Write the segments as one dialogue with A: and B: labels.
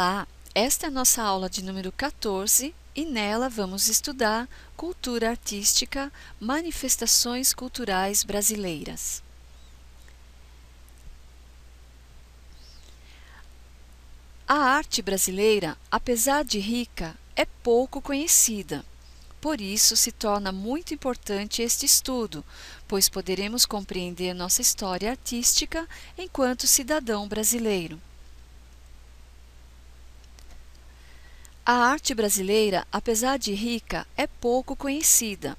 A: Olá, esta é a nossa aula de número 14 e nela vamos estudar cultura artística, manifestações culturais brasileiras. A arte brasileira, apesar de rica, é pouco conhecida. Por isso se torna muito importante este estudo, pois poderemos compreender nossa história artística enquanto cidadão brasileiro. A arte brasileira, apesar de rica, é pouco conhecida.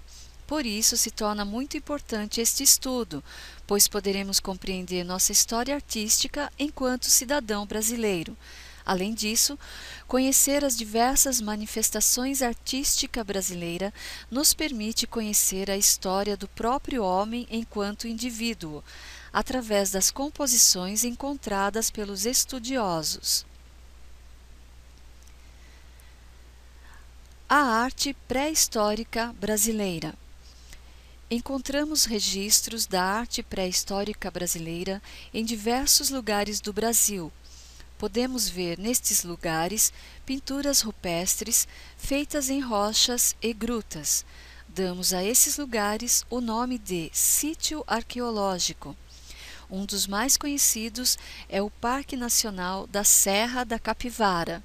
A: Por isso se torna muito importante este estudo, pois poderemos compreender nossa história artística enquanto cidadão brasileiro. Além disso, conhecer as diversas manifestações artísticas brasileiras nos permite conhecer a história do próprio homem enquanto indivíduo, através das composições encontradas pelos estudiosos. A arte pré-histórica brasileira. Encontramos registros da arte pré-histórica brasileira em diversos lugares do Brasil. Podemos ver nestes lugares pinturas rupestres feitas em rochas e grutas. Damos a esses lugares o nome de sítio arqueológico. Um dos mais conhecidos é o Parque Nacional da Serra da Capivara.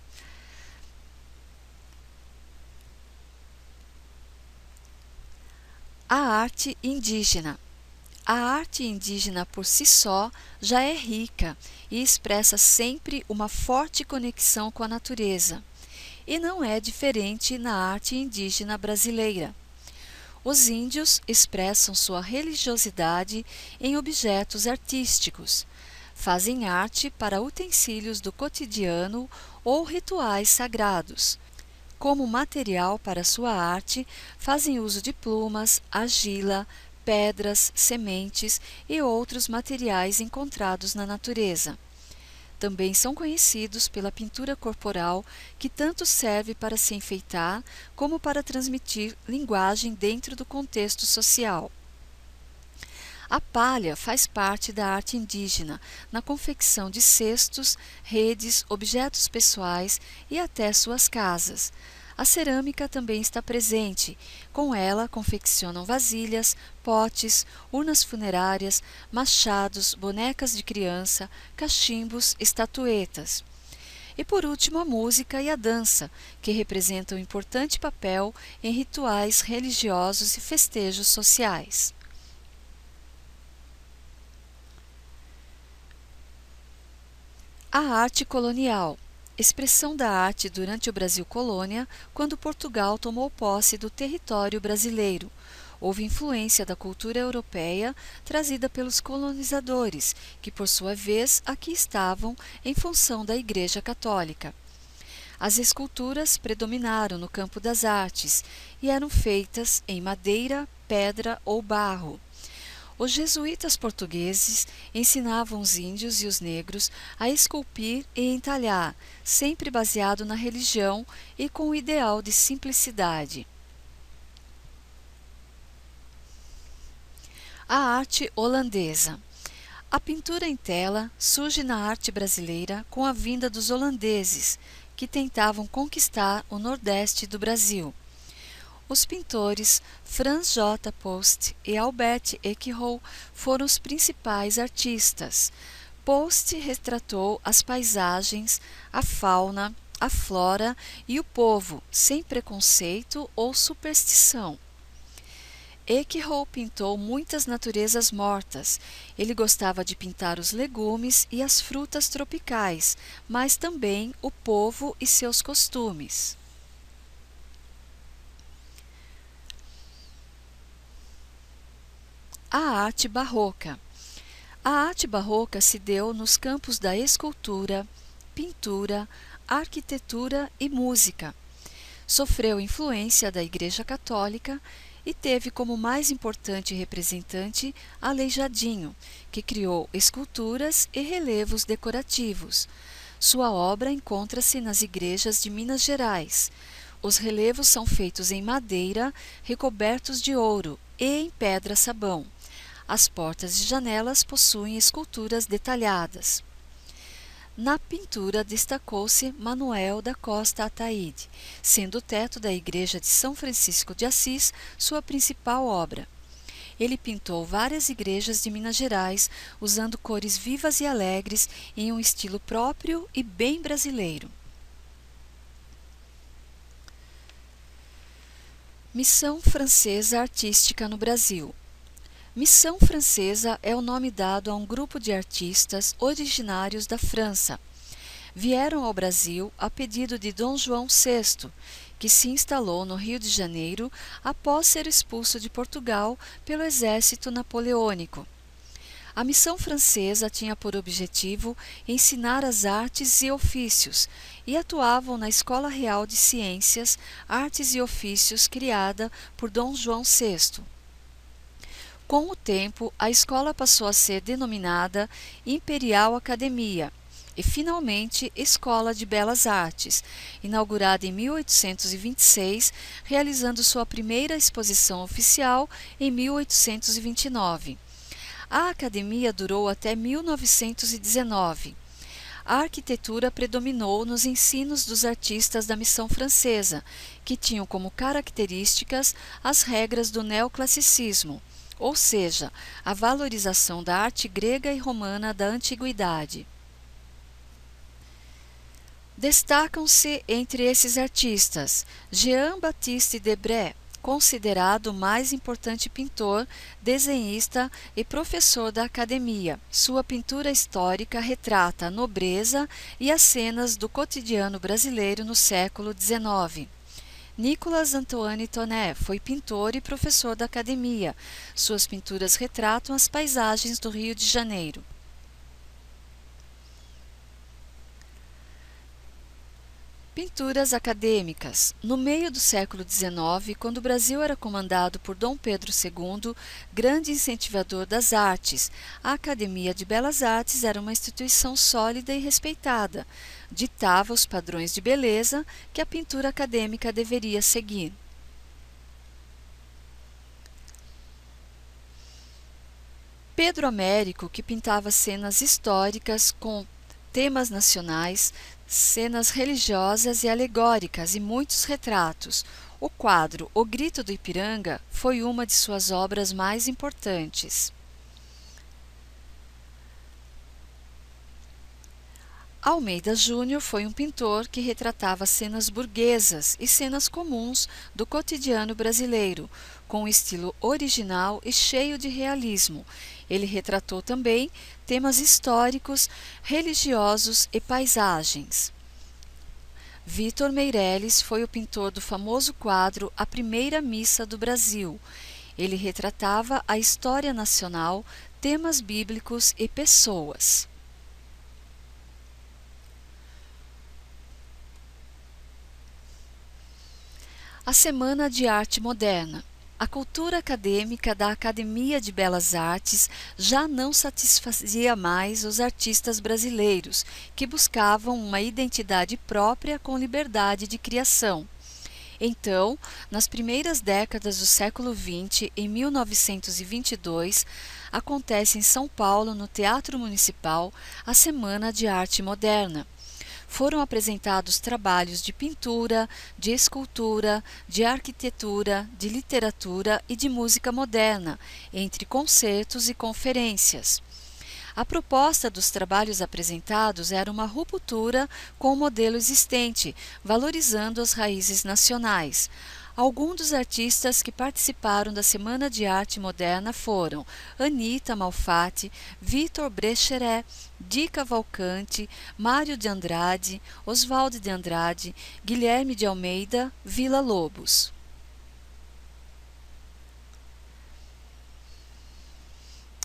A: A arte indígena. A arte indígena por si só já é rica e expressa sempre uma forte conexão com a natureza, e não é diferente na arte indígena brasileira. Os índios expressam sua religiosidade em objetos artísticos, fazem arte para utensílios do cotidiano ou rituais sagrados. Como material para sua arte, fazem uso de plumas, argila, pedras, sementes e outros materiais encontrados na natureza. Também são conhecidos pela pintura corporal, que tanto serve para se enfeitar como para transmitir linguagem dentro do contexto social. A palha faz parte da arte indígena, na confecção de cestos, redes, objetos pessoais e até suas casas. A cerâmica também está presente. Com ela confeccionam vasilhas, potes, urnas funerárias, machados, bonecas de criança, cachimbos, estatuetas. E por último a música e a dança, que representam importante papel em rituais religiosos e festejos sociais. A arte colonial. Expressão da arte durante o Brasil Colônia, quando Portugal tomou posse do território brasileiro. Houve influência da cultura europeia trazida pelos colonizadores, que por sua vez aqui estavam em função da Igreja Católica. As esculturas predominaram no campo das artes e eram feitas em madeira, pedra ou barro. Os jesuítas portugueses ensinavam os índios e os negros a esculpir e entalhar, sempre baseado na religião e com o ideal de simplicidade. A arte holandesa. A pintura em tela surge na arte brasileira com a vinda dos holandeses, que tentavam conquistar o nordeste do Brasil. Os pintores Frans J. Post e Albert Eekhout foram os principais artistas. Post retratou as paisagens, a fauna, a flora e o povo, sem preconceito ou superstição. Eekhout pintou muitas naturezas mortas. Ele gostava de pintar os legumes e as frutas tropicais, mas também o povo e seus costumes. A arte barroca. A arte barroca se deu nos campos da escultura, pintura, arquitetura e música. Sofreu influência da Igreja Católica e teve como mais importante representante Aleijadinho, que criou esculturas e relevos decorativos. Sua obra encontra-se nas igrejas de Minas Gerais. Os relevos são feitos em madeira, recobertos de ouro e em pedra-sabão. As portas e janelas possuem esculturas detalhadas. Na pintura destacou-se Manuel da Costa Ataíde, sendo o teto da igreja de São Francisco de Assis sua principal obra. Ele pintou várias igrejas de Minas Gerais, usando cores vivas e alegres em um estilo próprio e bem brasileiro. Missão Francesa Artística no Brasil. Missão Francesa é o nome dado a um grupo de artistas originários da França. Vieram ao Brasil a pedido de Dom João VI, que se instalou no Rio de Janeiro após ser expulso de Portugal pelo exército napoleônico. A missão francesa tinha por objetivo ensinar as artes e ofícios e atuavam na Escola Real de Ciências, Artes e Ofícios criada por Dom João VI. Com o tempo, a escola passou a ser denominada Imperial Academia e, finalmente, Escola de Belas Artes, inaugurada em 1826, realizando sua primeira exposição oficial em 1829. A academia durou até 1919. A arquitetura predominou nos ensinos dos artistas da missão francesa, que tinham como características as regras do neoclassicismo, ou seja, a valorização da arte grega e romana da antiguidade. Destacam-se entre esses artistas Jean-Baptiste Debré, considerado o mais importante pintor, desenhista e professor da academia. Sua pintura histórica retrata a nobreza e as cenas do cotidiano brasileiro no século XIX. Nicolas Antoine Tonet foi pintor e professor da academia. Suas pinturas retratam as paisagens do Rio de Janeiro. Pinturas acadêmicas. No meio do século XIX, quando o Brasil era comandado por Dom Pedro II, grande incentivador das artes, a Academia de Belas Artes era uma instituição sólida e respeitada. Ditava os padrões de beleza que a pintura acadêmica deveria seguir. Pedro Américo, que pintava cenas históricas com temas nacionais, cenas religiosas e alegóricas e muitos retratos. O quadro O Grito do Ipiranga foi uma de suas obras mais importantes. Almeida Júnior foi um pintor que retratava cenas burguesas e cenas comuns do cotidiano brasileiro, com um estilo original e cheio de realismo. Ele retratou também temas históricos, religiosos e paisagens. Vitor Meireles foi o pintor do famoso quadro A Primeira Missa do Brasil. Ele retratava a história nacional, temas bíblicos e pessoas. A Semana de Arte Moderna. A cultura acadêmica da Academia de Belas Artes já não satisfazia mais os artistas brasileiros, que buscavam uma identidade própria com liberdade de criação. Então, nas primeiras décadas do século XX, em 1922, acontece em São Paulo, no Teatro Municipal, a Semana de Arte Moderna. Foram apresentados trabalhos de pintura, de escultura, de arquitetura, de literatura e de música moderna, entre concertos e conferências. A proposta dos trabalhos apresentados era uma ruptura com o modelo existente, valorizando as raízes nacionais. Alguns dos artistas que participaram da Semana de Arte Moderna foram Anita Malfatti, Vitor Brecheret, Di Cavalcanti, Mário de Andrade, Oswaldo de Andrade, Guilherme de Almeida, Villa-Lobos.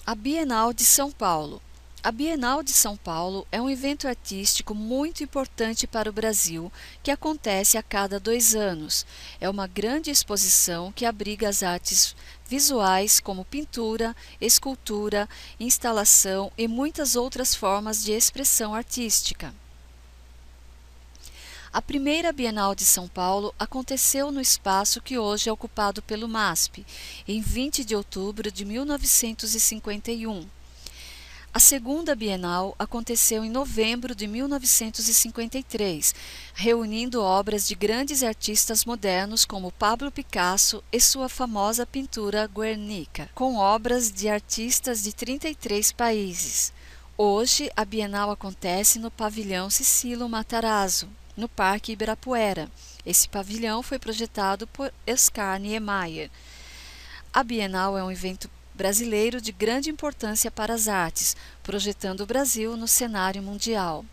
A: A Bienal de São Paulo. A Bienal de São Paulo é um evento artístico muito importante para o Brasil, que acontece a cada 2 anos. É uma grande exposição que abriga as artes visuais como pintura, escultura, instalação e muitas outras formas de expressão artística. A primeira Bienal de São Paulo aconteceu no espaço que hoje é ocupado pelo MASP, em 20 de outubro de 1951. A segunda Bienal aconteceu em novembro de 1953, reunindo obras de grandes artistas modernos como Pablo Picasso e sua famosa pintura Guernica, com obras de artistas de 33 países. Hoje, a Bienal acontece no Pavilhão Cicilo Matarazzo, no Parque Ibirapuera. Esse pavilhão foi projetado por Oscar Niemeyer. A Bienal é um evento brasileiro de grande importância para as artes, projetando o Brasil no cenário mundial.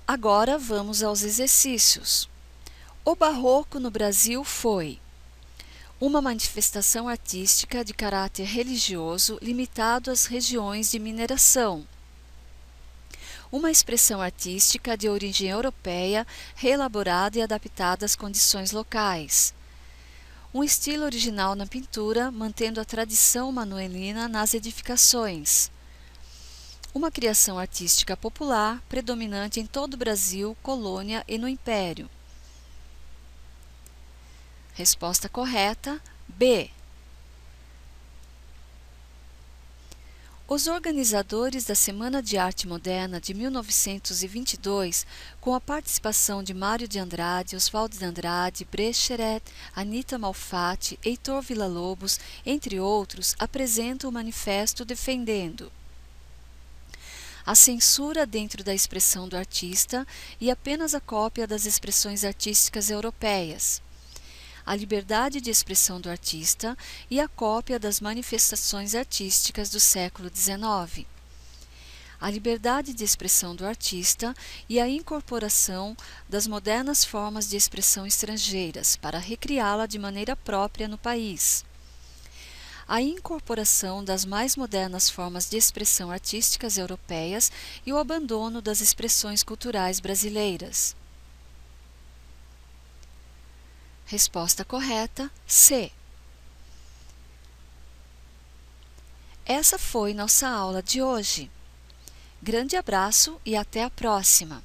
A: Agora vamos aos exercícios. O Barroco no Brasil foi uma manifestação artística de caráter religioso limitado às regiões de mineração. Uma expressão artística de origem europeia, reelaborada e adaptada às condições locais. Um estilo original na pintura, mantendo a tradição manuelina nas edificações. Uma criação artística popular, predominante em todo o Brasil, colônia e no Império. Resposta correta, B. Os organizadores da Semana de Arte Moderna de 1922, com a participação de Mário de Andrade, Oswaldo de Andrade, Brecheret, Anita Malfatti, Heitor Villa-Lobos, entre outros, apresentam o manifesto defendendo a censura dentro da expressão do artista e apenas a cópia das expressões artísticas europeias, a liberdade de expressão do artista e a cópia das manifestações artísticas do século XIX, a liberdade de expressão do artista e a incorporação das modernas formas de expressão estrangeiras para recriá-la de maneira própria no país, a incorporação das mais modernas formas de expressão artísticas europeias e o abandono das expressões culturais brasileiras. Resposta correta, C. Essa foi nossa aula de hoje. Grande abraço e até a próxima!